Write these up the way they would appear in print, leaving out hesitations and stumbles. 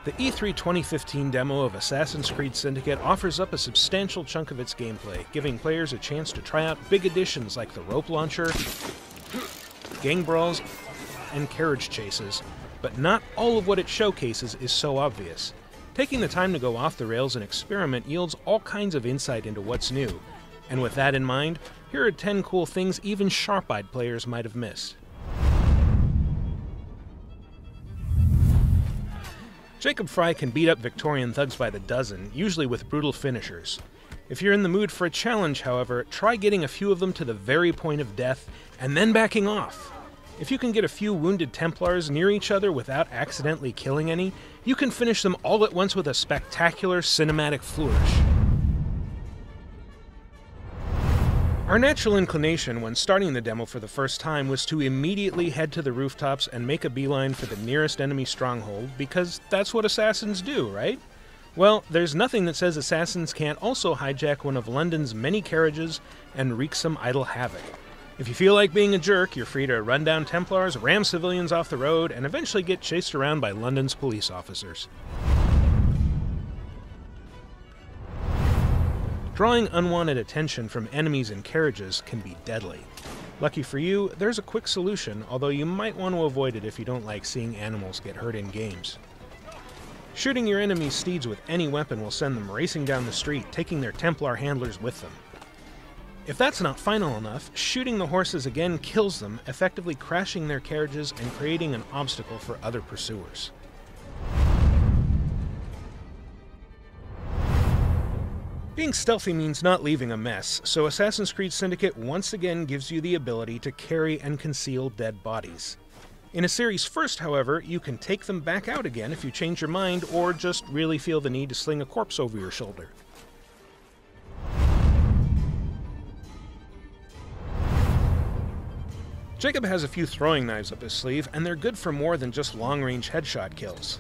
The E3 2015 demo of Assassin's Creed Syndicate offers up a substantial chunk of its gameplay, giving players a chance to try out big additions like the rope launcher, gang brawls, and carriage chases, but not all of what it showcases is so obvious. Taking the time to go off the rails and experiment yields all kinds of insight into what's new, and with that in mind, here are 10 cool things even sharp-eyed players might have missed. Jacob Frye can beat up Victorian thugs by the dozen, usually with brutal finishers. If you're in the mood for a challenge, however, try getting a few of them to the very point of death, and then backing off. If you can get a few wounded Templars near each other without accidentally killing any, you can finish them all at once with a spectacular cinematic flourish. Our natural inclination when starting the demo for the first time was to immediately head to the rooftops and make a beeline for the nearest enemy stronghold, because that's what assassins do, right? Well, there's nothing that says assassins can't also hijack one of London's many carriages and wreak some idle havoc. If you feel like being a jerk, you're free to run down Templars, ram civilians off the road, and eventually get chased around by London's police officers. Drawing unwanted attention from enemies and carriages can be deadly. Lucky for you, there's a quick solution, although you might want to avoid it if you don't like seeing animals get hurt in games. Shooting your enemy's steeds with any weapon will send them racing down the street, taking their Templar handlers with them. If that's not final enough, shooting the horses again kills them, effectively crashing their carriages and creating an obstacle for other pursuers. Being stealthy means not leaving a mess, so Assassin's Creed Syndicate once again gives you the ability to carry and conceal dead bodies. In a series first, however, you can take them back out again if you change your mind or just really feel the need to sling a corpse over your shoulder. Jacob has a few throwing knives up his sleeve, and they're good for more than just long-range headshot kills.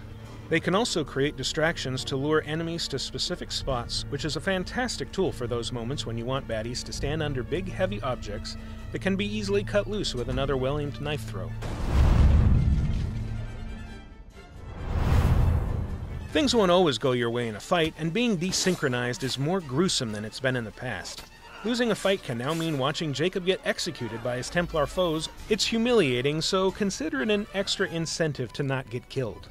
They can also create distractions to lure enemies to specific spots, which is a fantastic tool for those moments when you want baddies to stand under big, heavy objects that can be easily cut loose with another well-aimed knife throw. Things won't always go your way in a fight, and being desynchronized is more gruesome than it's been in the past. Losing a fight can now mean watching Jacob get executed by his Templar foes. It's humiliating, so consider it an extra incentive to not get killed.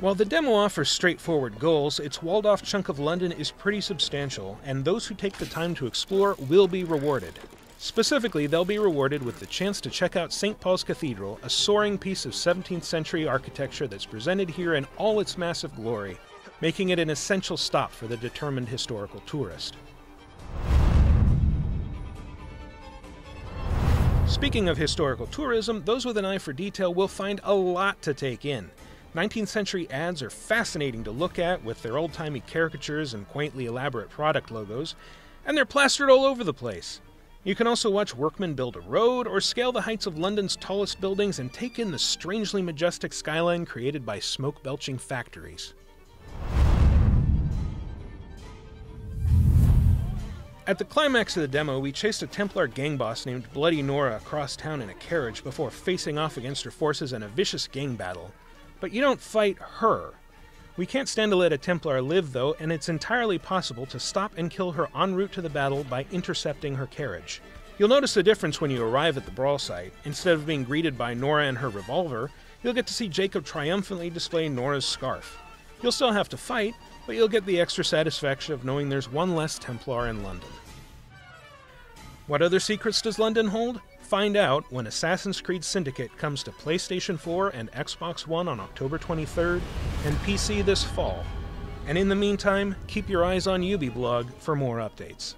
While the demo offers straightforward goals, its walled-off chunk of London is pretty substantial, and those who take the time to explore will be rewarded. Specifically, they'll be rewarded with the chance to check out St. Paul's Cathedral, a soaring piece of 17th century architecture that's presented here in all its massive glory, making it an essential stop for the determined historical tourist. Speaking of historical tourism, those with an eye for detail will find a lot to take in. 19th century ads are fascinating to look at with their old-timey caricatures and quaintly elaborate product logos, and they're plastered all over the place. You can also watch workmen build a road or scale the heights of London's tallest buildings and take in the strangely majestic skyline created by smoke-belching factories. At the climax of the demo, we chased a Templar gang boss named Bloody Nora across town in a carriage before facing off against her forces in a vicious gang battle. But you don't fight her. We can't stand to let a Templar live, though, and it's entirely possible to stop and kill her en route to the battle by intercepting her carriage. You'll notice the difference when you arrive at the brawl site. Instead of being greeted by Nora and her revolver, you'll get to see Jacob triumphantly display Nora's scarf. You'll still have to fight, but you'll get the extra satisfaction of knowing there's one less Templar in London. What other secrets does London hold? Find out when Assassin's Creed Syndicate comes to PlayStation 4 and Xbox One on October 23rd, and PC this fall. And in the meantime, keep your eyes on Ubiblog for more updates.